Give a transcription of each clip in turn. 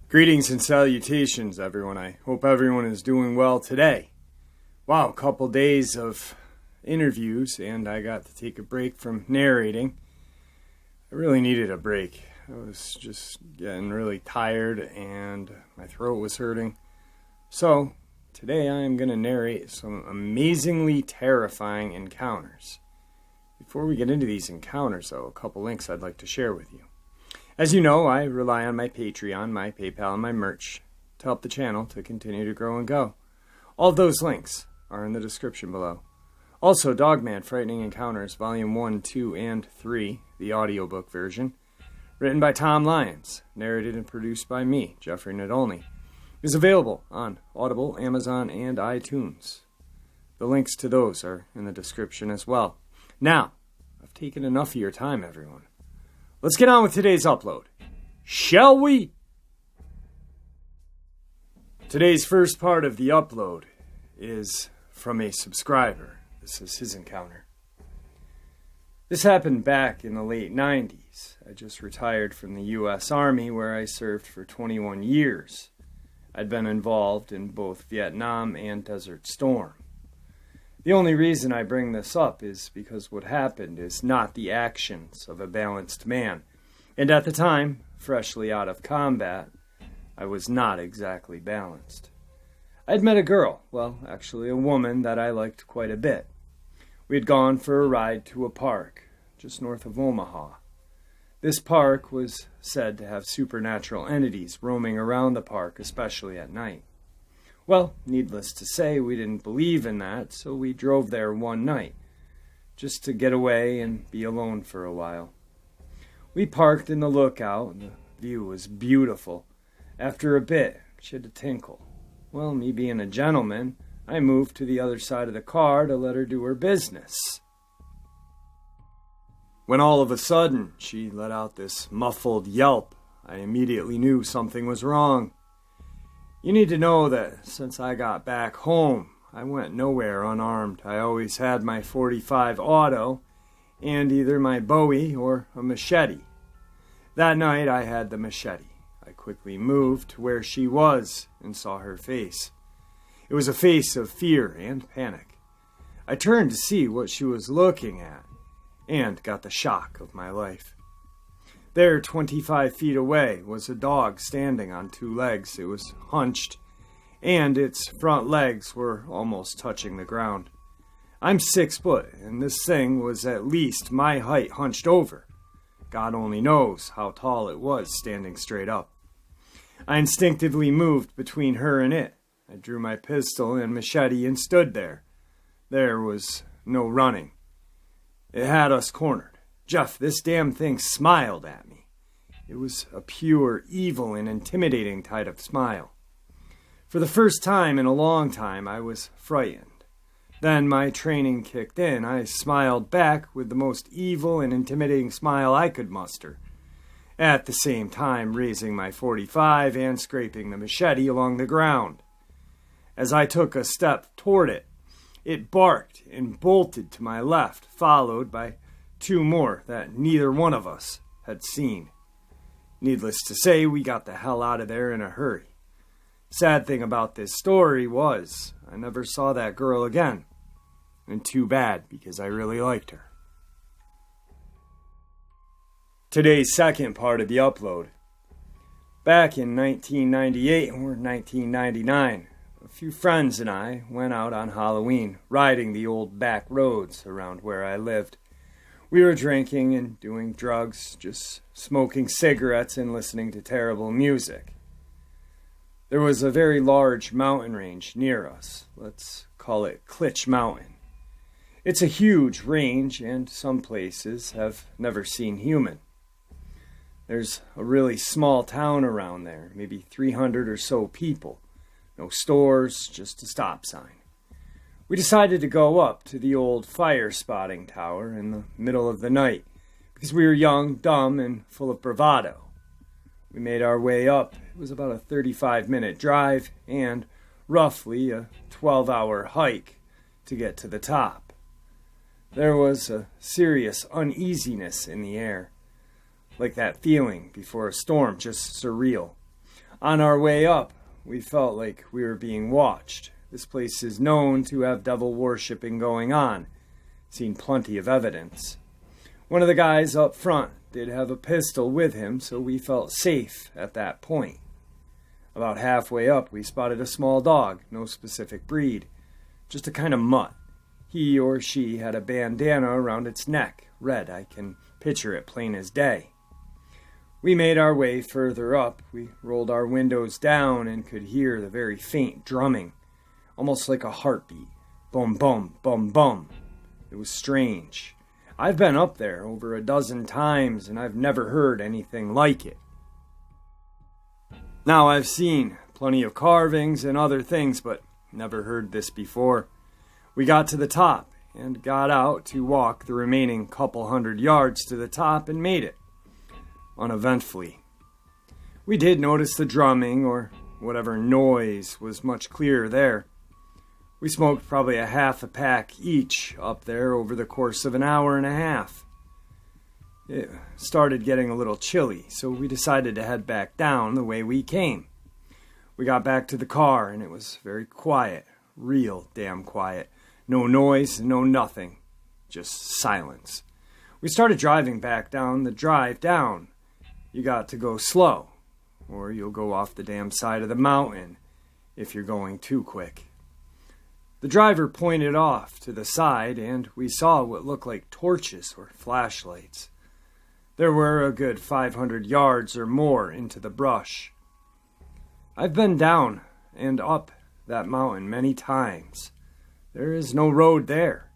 Greetings and salutations, everyone. I hope everyone is doing well today. Wow, a couple days of interviews, and I got to take a break from narrating. I really needed a break. I was just getting really tired, and my throat was hurting. So, today I am going to narrate some amazingly terrifying encounters. Before we get into these encounters, though, a couple links I'd like to share with you. As you know, I rely on my Patreon, my PayPal, and my merch to help the channel to continue to grow and go. All of those links are in the description below. Also, Dogman, Frightening Encounters, Volume 1, 2, and 3, the audiobook version, written by Tom Lyons, narrated and produced by me, Jeffrey Nadolny, is available on Audible, Amazon, and iTunes. The links to those are in the description as well. Now, I've taken enough of your time, everyone. Let's get on with today's upload, shall we? Today's first part of the upload is from a subscriber. This is his encounter. This happened back in the late 90s. I just retired from the U.S. Army, where I served for 21 years. I'd been involved in both Vietnam and Desert Storm. The only reason I bring this up is because what happened is not the actions of a balanced man. And at the time, freshly out of combat, I was not exactly balanced. I'd met a girl, well, actually a woman that I liked quite a bit. We had gone for a ride to a park just north of Omaha. This park was said to have supernatural entities roaming around the park, especially at night. Well, needless to say, we didn't believe in that, so we drove there one night, just to get away and be alone for a while. We parked in the lookout, and the view was beautiful. After a bit, she had a tinkle. Well, me being a gentleman, I moved to the other side of the car to let her do her business. When all of a sudden, she let out this muffled yelp, I immediately knew something was wrong. You need to know that since I got back home, I went nowhere unarmed. I always had my .45 auto and either my Bowie or a machete. That night I had the machete. I quickly moved to where she was and saw her face. It was a face of fear and panic. I turned to see what she was looking at and got the shock of my life. There, 25 feet away, was a dog standing on two legs. It was hunched, and its front legs were almost touching the ground. I'm 6 foot, and this thing was at least my height hunched over. God only knows how tall it was standing straight up. I instinctively moved between her and it. I drew my pistol and machete and stood there. There was no running. It had us cornered. Jeff, this damn thing smiled at me. It was a pure, evil, and intimidating type of smile. For the first time in a long time, I was frightened. Then my training kicked in. I smiled back with the most evil and intimidating smile I could muster, at the same time raising my .45 and scraping the machete along the ground. As I took a step toward it, it barked and bolted to my left, followed by 2 more that neither one of us had seen. Needless to say, we got the hell out of there in a hurry. Sad thing about this story was I never saw that girl again. And too bad, because I really liked her. Today's second part of the upload. Back in 1998 or 1999, a few friends and I went out on Halloween, riding the old back roads around where I lived. We were drinking and doing drugs, just smoking cigarettes and listening to terrible music. There was a very large mountain range near us. Let's call it Klitsch Mountain. It's a huge range, and some places have never seen human. There's a really small town around there, maybe 300 or so people. No stores, just a stop sign. We decided to go up to the old fire spotting tower in the middle of the night because we were young, dumb, and full of bravado. We made our way up. It was about a 35-minute drive and roughly a 12-hour hike to get to the top. There was a serious uneasiness in the air, like that feeling before a storm, just surreal. On our way up, we felt like we were being watched. This place is known to have devil worshipping going on. Seen plenty of evidence. One of the guys up front did have a pistol with him, so we felt safe at that point. About halfway up, we spotted a small dog, no specific breed, just a kind of mutt. He or she had a bandana around its neck, red. I can picture it plain as day. We made our way further up. We rolled our windows down and could hear the very faint drumming, almost like a heartbeat. Bum, bum, bum, bum. It was strange. I've been up there over a dozen times, and I've never heard anything like it. Now, I've seen plenty of carvings and other things, but never heard this before. We got to the top and got out to walk the remaining couple hundred yards to the top and made it, uneventfully. We did notice the drumming, or whatever noise, was much clearer there. We smoked probably a half a pack each up there over the course of an hour and a half. It started getting a little chilly, so we decided to head back down the way we came. We got back to the car, and it was very quiet, real damn quiet. No noise, no nothing, just silence. We started driving back down the drive down. You got to go slow, or you'll go off the damn side of the mountain if you're going too quick. The driver pointed off to the side, and we saw what looked like torches or flashlights. There were a good 500 yards or more into the brush. I've been down and up that mountain many times. There is no road there.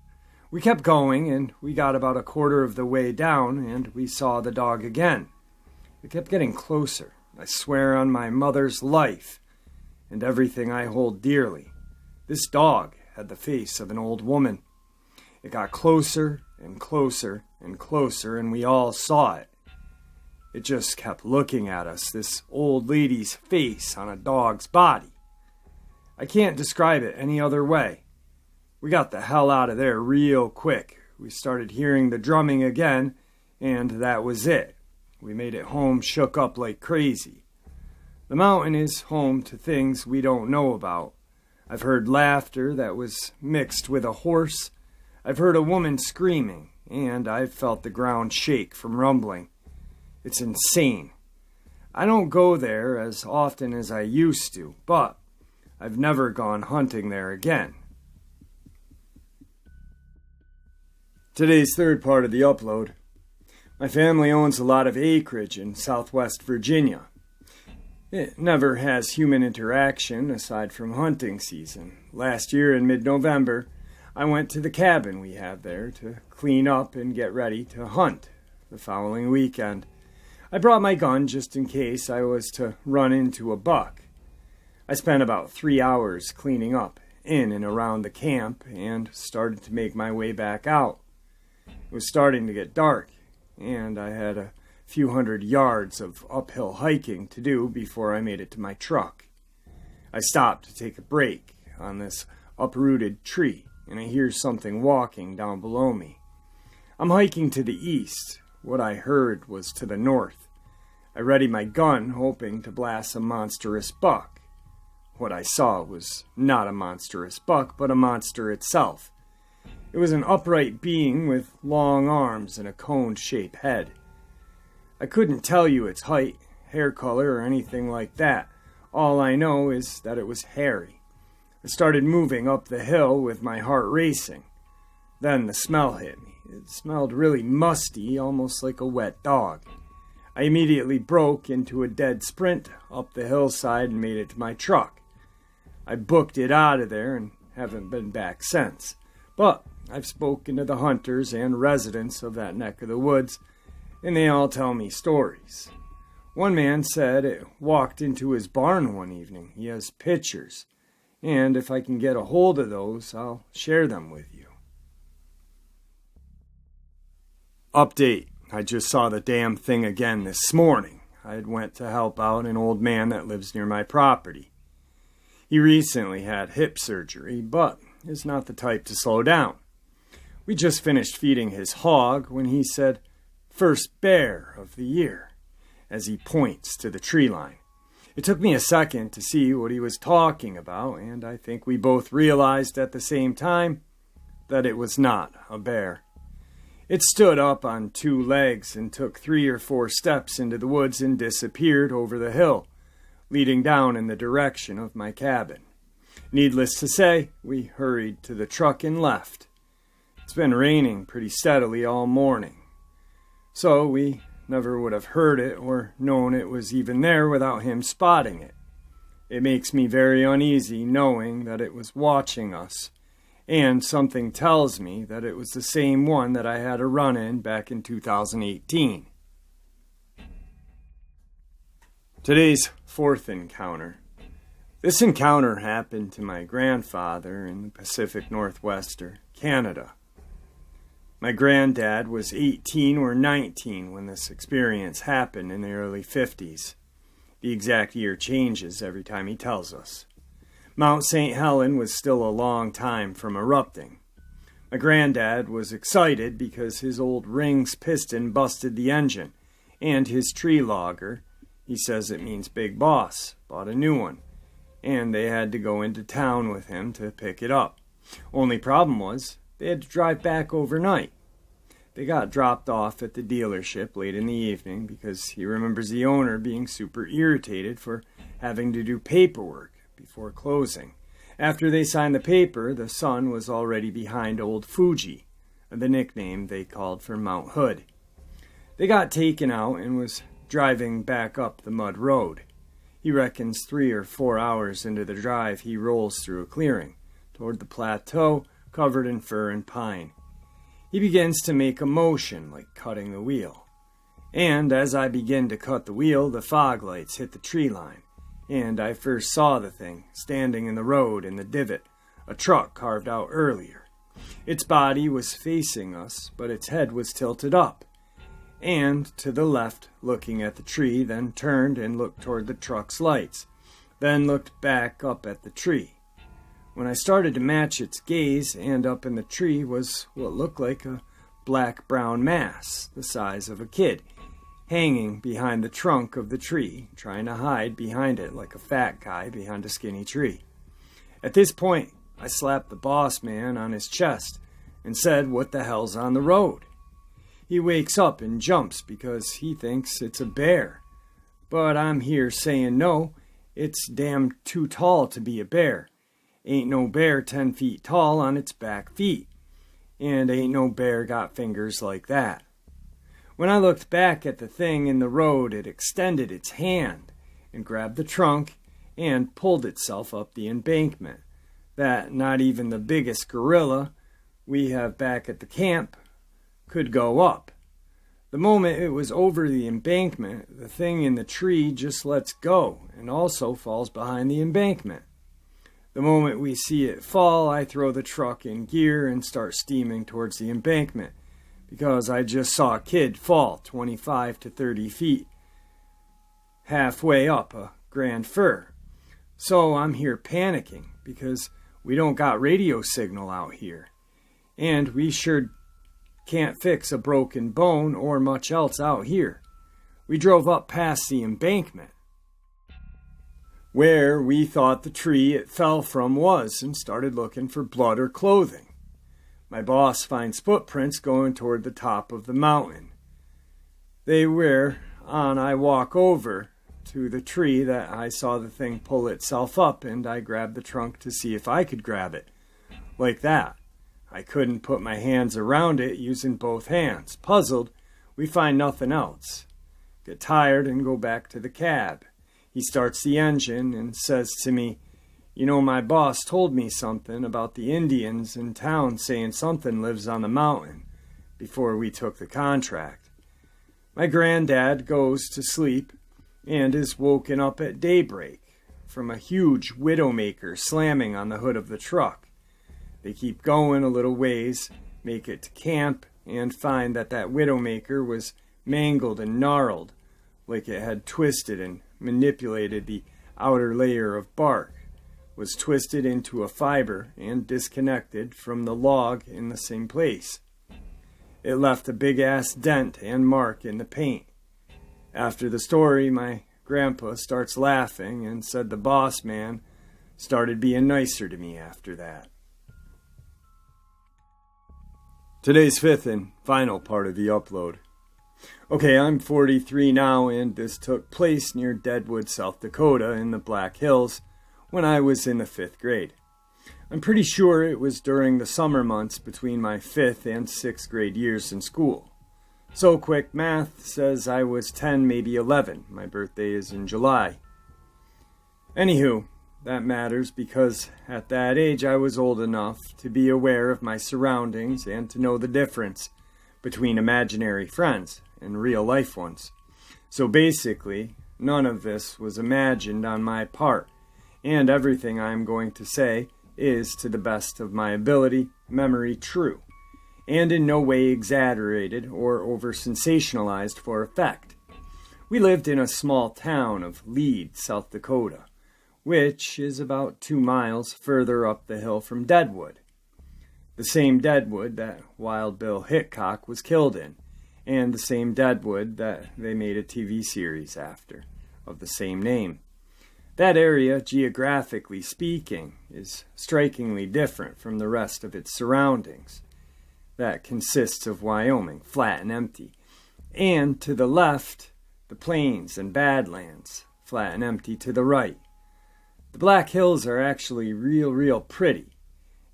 We kept going, and we got about a quarter of the way down, and we saw the dog again. It kept getting closer. I swear on my mother's life and everything I hold dearly. This dog had the face of an old woman. It got closer and closer and closer, and we all saw it. It just kept looking at us, this old lady's face on a dog's body. I can't describe it any other way. We got the hell out of there real quick. We started hearing the drumming again, and that was it. We made it home shook up like crazy. The mountain is home to things we don't know about. I've heard laughter that was mixed with a horse. I've heard a woman screaming, and I've felt the ground shake from rumbling. It's insane. I don't go there as often as I used to, but I've never gone hunting there again. Today's third part of the upload. My family owns a lot of acreage in southwest Virginia. It never has human interaction aside from hunting season. Last year in mid-November, I went to the cabin we have there to clean up and get ready to hunt the following weekend. I brought my gun just in case I was to run into a buck. I spent about 3 hours cleaning up in and around the camp and started to make my way back out. It was starting to get dark, and I had a few hundred yards of uphill hiking to do before I made it to my truck. I stopped to take a break on this uprooted tree, and I hear something walking down below me. I'm hiking to the east. What I heard was to the north. I readied my gun, hoping to blast a monstrous buck. What I saw was not a monstrous buck, but a monster itself. It was an upright being with long arms and a cone-shaped head. I couldn't tell you its height, hair color, or anything like that. All I know is that it was hairy. I started moving up the hill with my heart racing. Then the smell hit me. It smelled really musty, almost like a wet dog. I immediately broke into a dead sprint up the hillside and made it to my truck. I booked it out of there and haven't been back since. But I've spoken to the hunters and residents of that neck of the woods, and they all tell me stories. One man said it walked into his barn one evening. He has pictures, and if I can get a hold of those, I'll share them with you. Update. I just saw the damn thing again this morning. I had went to help out an old man that lives near my property. He recently had hip surgery, but is not the type to slow down. We just finished feeding his hog when he said, "First bear of the year," as he points to the tree line. It took me a second to see what he was talking about, and I think we both realized at the same time that it was not a bear. It stood up on two legs and took 3 or 4 steps into the woods and disappeared over the hill, leading down in the direction of my cabin. Needless to say, we hurried to the truck and left. It's been raining pretty steadily all morning, so we never would have heard it or known it was even there without him spotting it. It makes me very uneasy knowing that it was watching us, and something tells me that it was the same one that I had a run-in back in 2018. Today's 4th encounter. This encounter happened to my grandfather in the Pacific Northwest, or Canada. My granddad was 18 or 19 when this experience happened in the early 50s. The exact year changes every time he tells us. Mount St. Helens was still a long time from erupting. My granddad was excited because his old rings piston busted the engine, and his tree logger, he says it means big boss, bought a new one, and they had to go into town with him to pick it up. Only problem was, they had to drive back overnight. They got dropped off at the dealership late in the evening because he remembers the owner being super irritated for having to do paperwork before closing. After they signed the paper, the sun was already behind Old Fuji, the nickname they called for Mount Hood. They got taken out and was driving back up the mud road. He reckons 3 or 4 hours into the drive, he rolls through a clearing toward the plateau covered in fir and pine. He begins to make a motion like cutting the wheel. And as I begin to cut the wheel, the fog lights hit the tree line, and I first saw the thing standing in the road in the divot a truck carved out earlier. Its body was facing us, but its head was tilted up, and to the left, looking at the tree, then turned and looked toward the truck's lights, then looked back up at the tree. When I started to match its gaze, and up in the tree was what looked like a black-brown mass, the size of a kid, hanging behind the trunk of the tree, trying to hide behind it like a fat guy behind a skinny tree. At this point, I slapped the boss man on his chest and said, "What the hell's on the road?" He wakes up and jumps because he thinks it's a bear. But I'm here saying no, it's damn too tall to be a bear. Ain't no bear 10 feet tall on its back feet. And ain't no bear got fingers like that. When I looked back at the thing in the road, it extended its hand and grabbed the trunk and pulled itself up the embankment that not even the biggest gorilla we have back at the camp could go up. The moment it was over the embankment, the thing in the tree just lets go and also falls behind the embankment. The moment we see it fall, I throw the truck in gear and start steaming towards the embankment because I just saw a kid fall 25 to 30 feet halfway up a grand fir. So I'm here panicking because we don't got radio signal out here, and we sure can't fix a broken bone or much else out here. We drove up past the embankment where we thought the tree it fell from was and started looking for blood or clothing. My boss finds footprints going toward the top of the mountain. They were on. I walk over to the tree that I saw the thing pull itself up, and I grab the trunk to see if I could grab it. Like that. I couldn't put my hands around it using both hands. Puzzled, we find nothing else. Get tired and go back to the cab. He starts the engine and says to me, "You know, my boss told me something about the Indians in town saying something lives on the mountain before we took the contract." My granddad goes to sleep and is woken up at daybreak from a huge widowmaker slamming on the hood of the truck. They keep going a little ways, make it to camp, and find that widowmaker was mangled and gnarled, like it had twisted and manipulated the outer layer of bark, was twisted into a fiber and disconnected from the log in the same place. It left a big-ass dent and mark in the paint. After the story, my grandpa starts laughing and said the boss man started being nicer to me after that. Today's fifth and final part of the upload. Okay, I'm 43 now, and this took place near Deadwood, South Dakota in the Black Hills when I was in the 5th grade. I'm pretty sure it was during the summer months between my 5th and 6th grade years in school. So quick math says I was 10, maybe 11. My birthday is in July. Anywho, that matters because at that age I was old enough to be aware of my surroundings and to know the difference between imaginary friends and real life ones. So basically, none of this was imagined on my part, and everything I am going to say is, to the best of my ability, memory true, and in no way exaggerated or over-sensationalized for effect. We lived in a small town of Lead, South Dakota, which is about 2 miles further up the hill from Deadwood. The same Deadwood that Wild Bill Hickok was killed in, and the same Deadwood that they made a TV series after, of the same name. That area, geographically speaking, is strikingly different from the rest of its surroundings. That consists of Wyoming, flat and empty, and to the left, the plains and badlands, flat and empty to the right. The Black Hills are actually real pretty,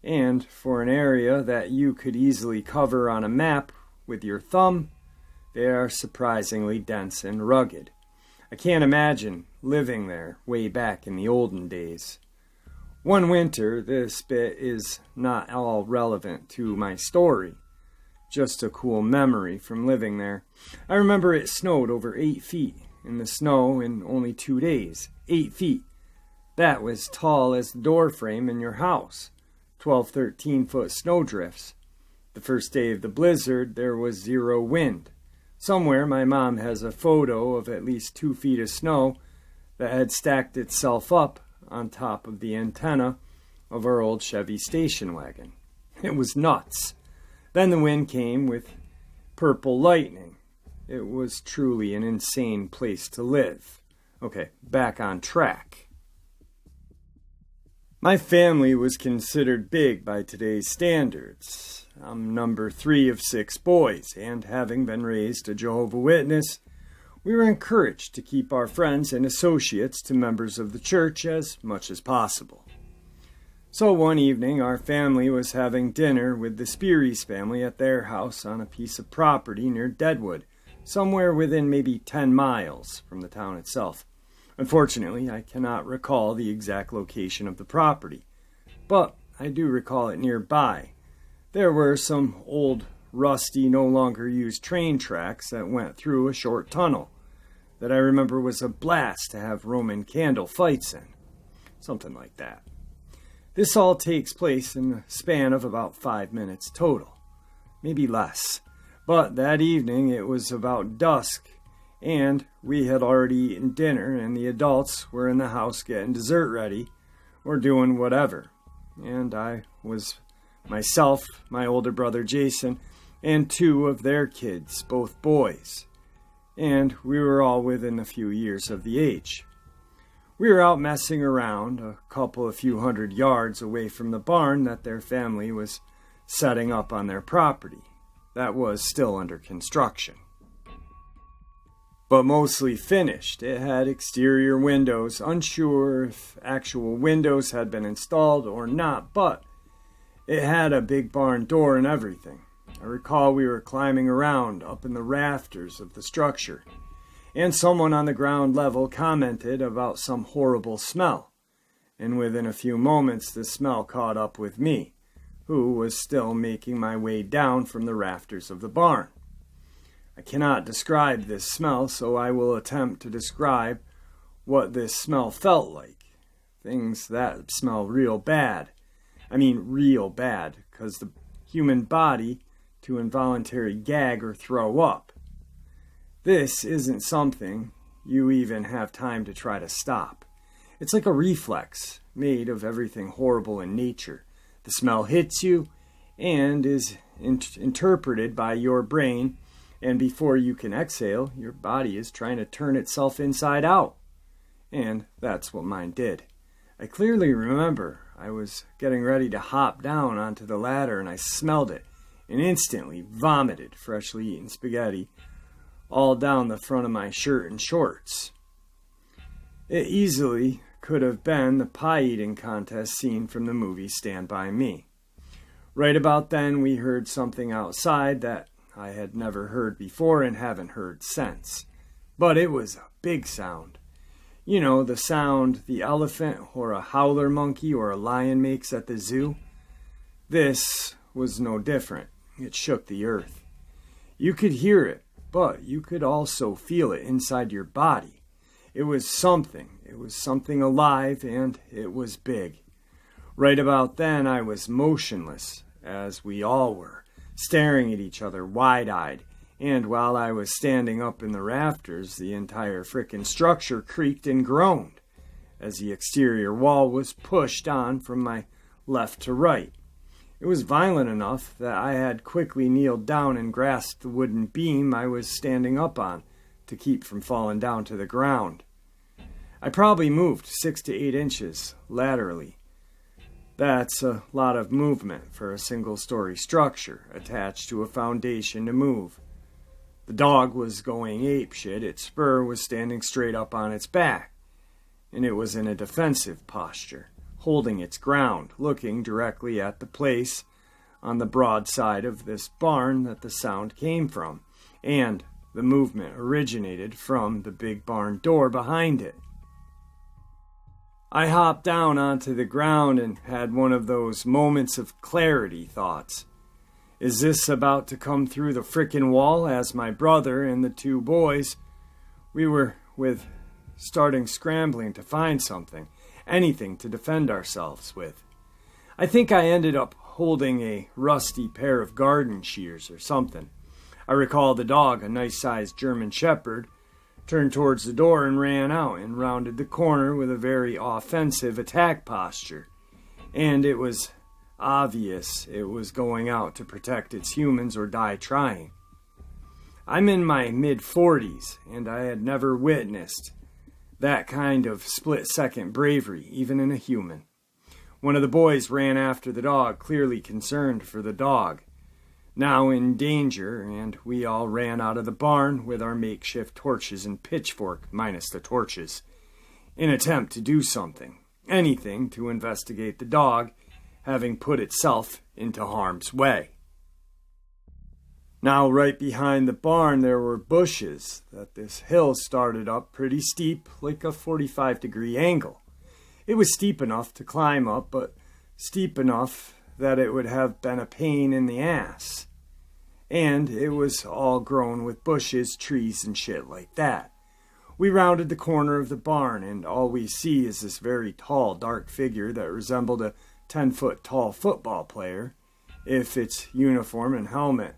and for an area that you could easily cover on a map with your thumb, they are surprisingly dense and rugged. I can't imagine living there way back in the olden days. One winter, this bit is not all relevant to my story, just a cool memory from living there. I remember it snowed over 8 feet in the snow in only 2 days. 8 feet. That was tall as the door frame in your house. 12, 13-foot snowdrifts. The first day of the blizzard, there was 0 wind. Somewhere my mom has a photo of at least 2 feet of snow that had stacked itself up on top of the antenna of our old Chevy station wagon. It was nuts. Then the wind came with purple lightning. It was truly an insane place to live. Okay, back on track. My family was considered big by today's standards. I'm number 3 of 6 boys, and having been raised a Jehovah's Witness, we were encouraged to keep our friends and associates to members of the church as much as possible. So one evening, our family was having dinner with the Speary's family at their house on a piece of property near Deadwood, somewhere within maybe 10 miles from the town itself. Unfortunately, I cannot recall the exact location of the property, but I do recall it nearby. There were some old, rusty, no longer used train tracks that went through a short tunnel that I remember was a blast to have Roman candle fights in. Something like that. This all takes place in the span of about 5 minutes total, maybe less. But that evening it was about dusk, and we had already eaten dinner, and the adults were in the house getting dessert ready or doing whatever. And I was myself, my older brother Jason, and 2 of their kids, both boys. And we were all within a few years of the age. We were out messing around a few hundred yards away from the barn that their family was setting up on their property. That was still under construction, but mostly finished. It had exterior windows, unsure if actual windows had been installed or not, but it had a big barn door and everything. I recall we were climbing around up in the rafters of the structure, and someone on the ground level commented about some horrible smell, and within a few moments the smell caught up with me, who was still making my way down from the rafters of the barn. I cannot describe this smell, so I will attempt to describe what this smell felt like. Things that smell real bad. I mean real bad, because the human body to involuntary gag or throw up. This isn't something you even have time to try to stop. It's like a reflex made of everything horrible in nature. The smell hits you and is interpreted by your brain, and before you can exhale, your body is trying to turn itself inside out. And that's what mine did. I clearly remember I was getting ready to hop down onto the ladder and I smelled it and instantly vomited freshly eaten spaghetti all down the front of my shirt and shorts. It easily could have been the pie eating contest scene from the movie Stand By Me. Right about then we heard something outside that I had never heard before and haven't heard since. But it was a big sound. You know, the sound the elephant or a howler monkey or a lion makes at the zoo. This was no different. It shook the earth. You could hear it, but you could also feel it inside your body. It was something. It was something alive, and it was big. Right about then, I was motionless, as we all were, staring at each other wide-eyed. And while I was standing up in the rafters, the entire frickin' structure creaked and groaned as the exterior wall was pushed on from my left to right. It was violent enough that I had quickly kneeled down and grasped the wooden beam I was standing up on to keep from falling down to the ground. I probably moved 6 to 8 inches laterally. That's a lot of movement for a single-story structure attached to a foundation to move. The dog was going apeshit. Its spur was standing straight up on its back, and it was in a defensive posture, holding its ground, looking directly at the place on the broad side of this barn that the sound came from, and the movement originated from the big barn door behind it. I hopped down onto the ground and had one of those moments of clarity thoughts. Is this about to come through the frickin' wall? As my brother and the 2 boys, we were starting scrambling to find something, anything to defend ourselves with. I think I ended up holding a rusty pair of garden shears or something. I recall the dog, a nice-sized German shepherd, turned towards the door and ran out and rounded the corner with a very offensive attack posture. And it was obvious it was going out to protect its humans or die trying. I'm in my mid-40s, and I had never witnessed that kind of split-second bravery, even in a human. One of the boys ran after the dog, clearly concerned for the dog, now in danger, and we all ran out of the barn with our makeshift torches and pitchfork, minus the torches, in attempt to do something, anything to investigate the dog, having put itself into harm's way. Now, right behind the barn, there were bushes that this hill started up pretty steep, like a 45-degree angle. It was steep enough to climb up, but steep enough that it would have been a pain in the ass. And it was all grown with bushes, trees, and shit like that. We rounded the corner of the barn, and all we see is this very tall, dark figure that resembled a 10-foot-tall football player, if its uniform and helmet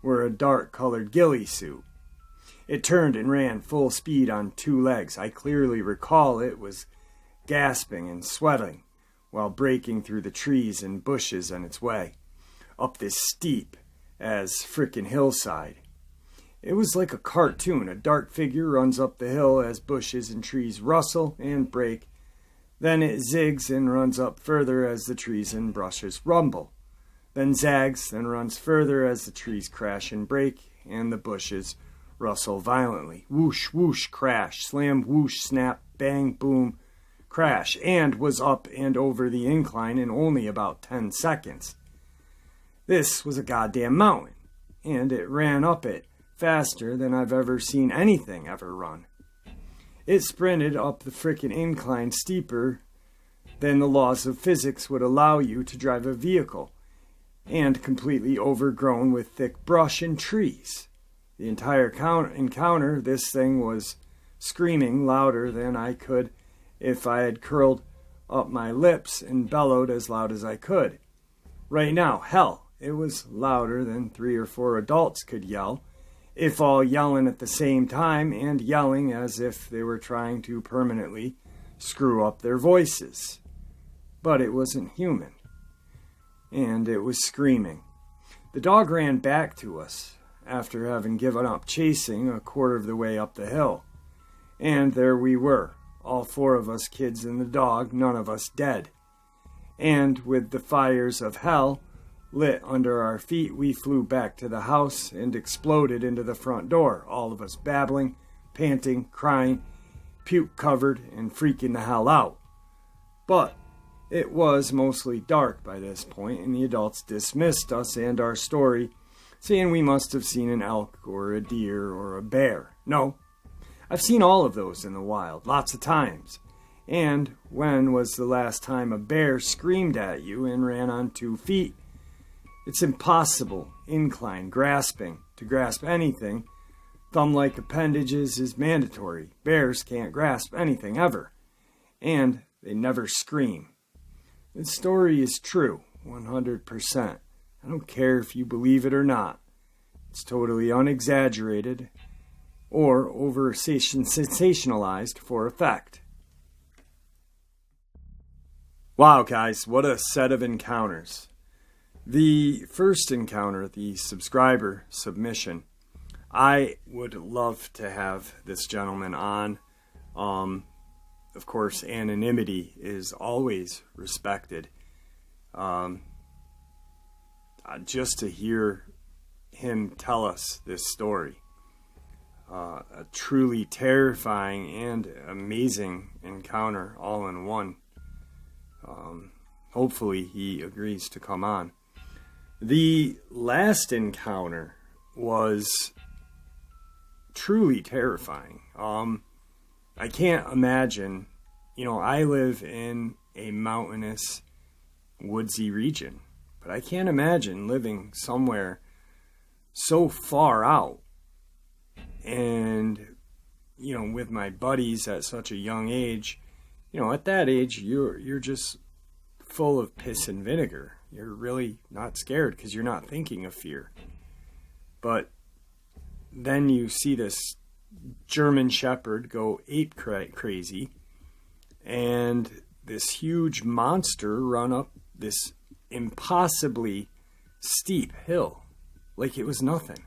were a dark-colored ghillie suit. It turned and ran full speed on 2 legs. I clearly recall it was gasping and sweating while breaking through the trees and bushes on its way, up this steep as frickin' hillside. It was like a cartoon. A dark figure runs up the hill as bushes and trees rustle and break. Then it zigs and runs up further as the trees and brushes rumble. Then zags, then runs further as the trees crash and break, and the bushes rustle violently. Whoosh, whoosh, crash, slam, whoosh, snap, bang, boom, crash, and was up and over the incline in only about 10 seconds. This was a goddamn mountain, and it ran up it faster than I've ever seen anything ever run. It sprinted up the frickin' incline steeper than the laws of physics would allow you to drive a vehicle, and completely overgrown with thick brush and trees. The entire encounter, this thing was screaming louder than I could if I had curled up my lips and bellowed as loud as I could. Right now, hell, it was louder than 3 or 4 adults could yell, if all yelling at the same time and yelling as if they were trying to permanently screw up their voices. But it wasn't human. And it was screaming. The dog ran back to us after having given up chasing a quarter of the way up the hill. And there we were, all 4 of us kids and the dog, none of us dead. And with the fires of hell lit under our feet, we flew back to the house and exploded into the front door, all of us babbling, panting, crying, puke-covered, and freaking the hell out. But it was mostly dark by this point, and the adults dismissed us and our story, saying we must have seen an elk or a deer or a bear. No, I've seen all of those in the wild, lots of times. And when was the last time a bear screamed at you and ran on 2 feet? It's impossible, incline, grasping. To grasp anything, thumb-like appendages is mandatory. Bears can't grasp anything ever. And they never scream. This story is true, 100%. I don't care if you believe it or not. It's totally unexaggerated or over-sensationalized for effect. Wow, guys, what a set of encounters. The first encounter, the subscriber submission, I would love to have this gentleman on. Of course, anonymity is always respected. Just to hear him tell us this story. A truly terrifying and amazing encounter all in one. Hopefully he agrees to come on. The last encounter was truly terrifying. I can't imagine, I live in a mountainous, woodsy region, but I can't imagine living somewhere so far out. And, with my buddies at such a young age, at that age, you're just full of piss and vinegar. You're really not scared because you're not thinking of fear. But then you see this German Shepherd go ape crazy, and this huge monster run up this impossibly steep hill like it was nothing,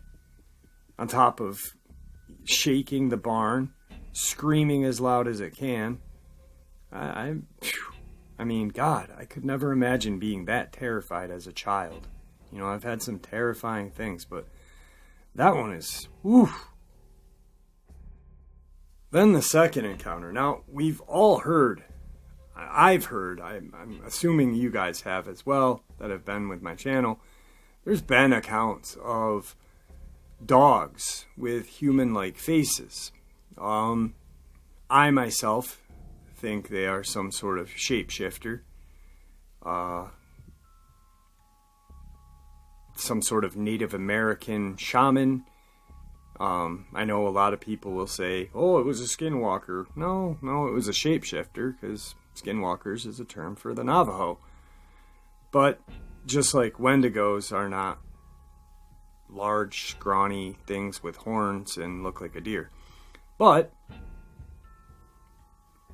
on top of shaking the barn, screaming as loud as it can. I mean, God, I could never imagine being that terrified as a child. I've had some terrifying things, but that one is, oof. Then the second encounter. Now, we've all heard, I've heard, I'm assuming you guys have as well, that have been with my channel. There's been accounts of dogs with human-like faces. I myself think they are some sort of shapeshifter. Some sort of Native American shaman. I know a lot of people will say, oh, it was a skinwalker. No, it was a shapeshifter, because skinwalkers is a term for the Navajo. But just like Wendigos are not large, scrawny things with horns and look like a deer. But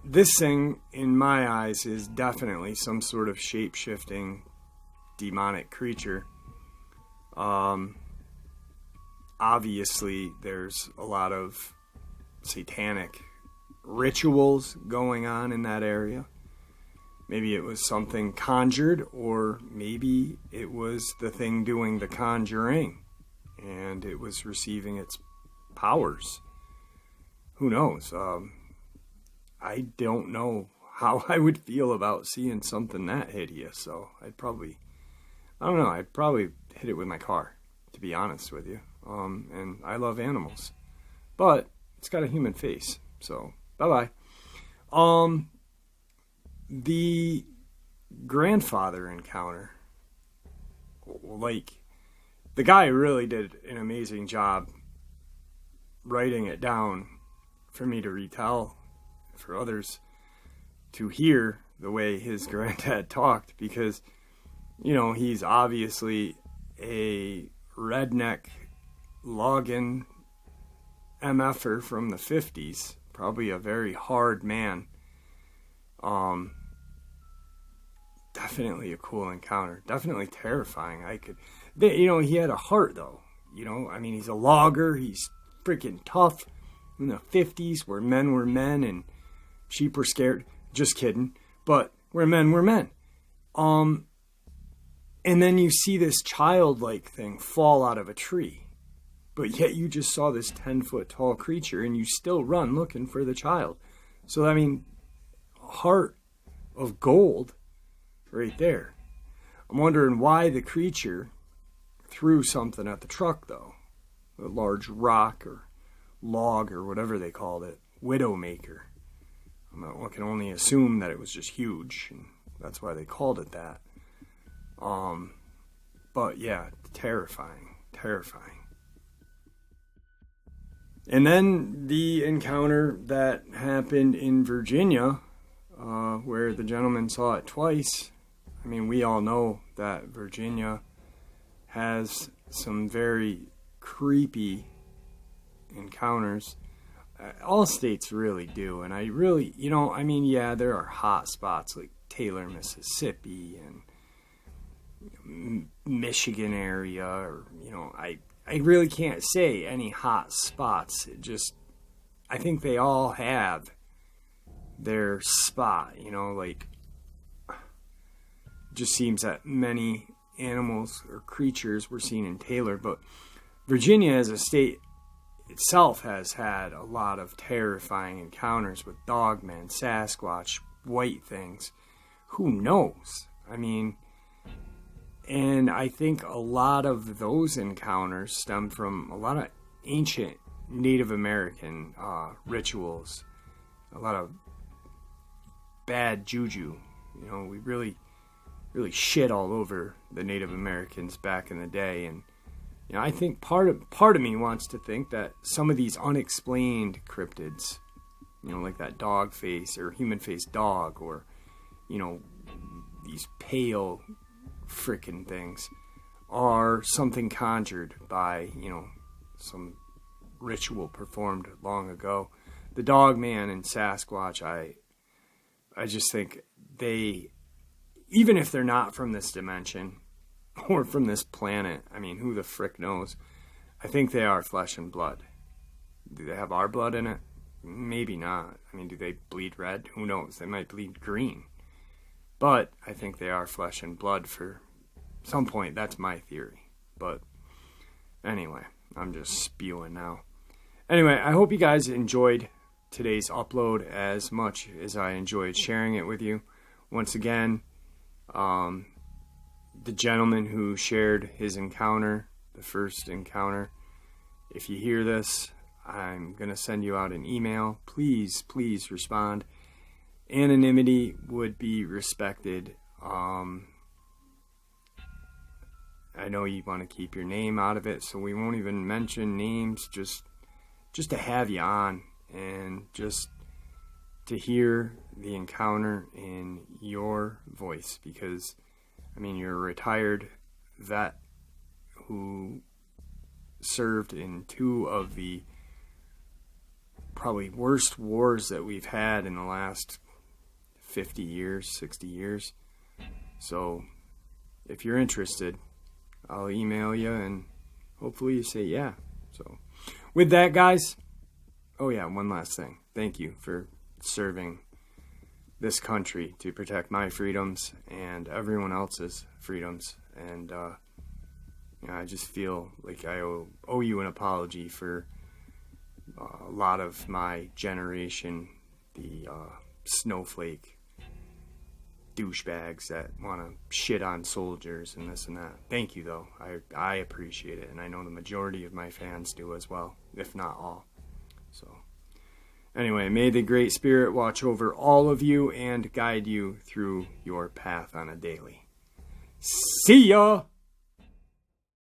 this thing, in my eyes, is definitely some sort of shape-shifting demonic creature. Obviously, there's a lot of satanic rituals going on in that area. Maybe it was something conjured, or maybe it was the thing doing the conjuring, and it was receiving its powers. Who knows? I don't know how I would feel about seeing something that hideous, so I'd probably hit it with my car, to be honest with you. And I love animals, but it's got a human face, so bye-bye. The grandfather encounter, like, the guy really did an amazing job writing it down for me to retell, for others to hear the way his granddad talked, because, he's obviously a redneck logging MFer from the 50s, probably a very hard man, Definitely a cool encounter. Definitely terrifying. He had a heart though. He's a logger. He's freaking tough. In the 50s, where men were men and sheep were scared. Just kidding. But where men were men. And then you see this childlike thing fall out of a tree. But yet you just saw this 10-foot tall creature and you still run looking for the child. So, heart of gold right there. I'm wondering why the creature threw something at the truck, though. A large rock or log or whatever they called it. Widowmaker. I can only assume that it was just huge, and that's why they called it that. But yeah, terrifying. And then the encounter that happened in Virginia, where the gentleman saw it twice. We all know that Virginia has some very creepy encounters. All states really do, and there are hot spots like Taylor, Mississippi, and Michigan area, or, I really can't say any hot spots. I think they all have their spot, just seems that many animals or creatures were seen in Taylor, but Virginia as a state itself has had a lot of terrifying encounters with Dogman, Sasquatch, white things. Who knows? And I think a lot of those encounters stem from a lot of ancient Native American rituals, a lot of bad juju. We really shit all over the Native Americans back in the day, and I think part of me wants to think that some of these unexplained cryptids, like that dog face or human face dog, or these pale frickin' things, are something conjured by some ritual performed long ago. The Dogman and Sasquatch, I just think they, even if they're not from this dimension or from this planet, who the frick knows? I think they are flesh and blood. Do they have our blood in it? Maybe not. Do they bleed red? Who knows? They might bleed green. But I think they are flesh and blood for some point. That's my theory. But anyway, I'm just spewing now. Anyway, I hope you guys enjoyed today's upload as much as I enjoyed sharing it with you. Once again, the gentleman who shared his encounter, the first encounter, if you hear this, I'm going to send you out an email. Please respond. Anonymity would be respected. I know you want to keep your name out of it, so we won't even mention names, just to have you on and just to hear the encounter in your voice, because you're a retired vet who served in two of the probably worst wars that we've had in the last 50 years, 60 years. So if you're interested, I'll email you and hopefully you say yeah. So with that, guys, oh yeah, one last thing. Thank you for serving this country to protect my freedoms and everyone else's freedoms. And I just feel like I owe you an apology for a lot of my generation, the snowflake douchebags that want to shit on soldiers and this and that. Thank you, though. I appreciate it, and I know the majority of my fans do as well, if not all. So anyway, may the Great Spirit watch over all of you and guide you through your path on a daily. See ya!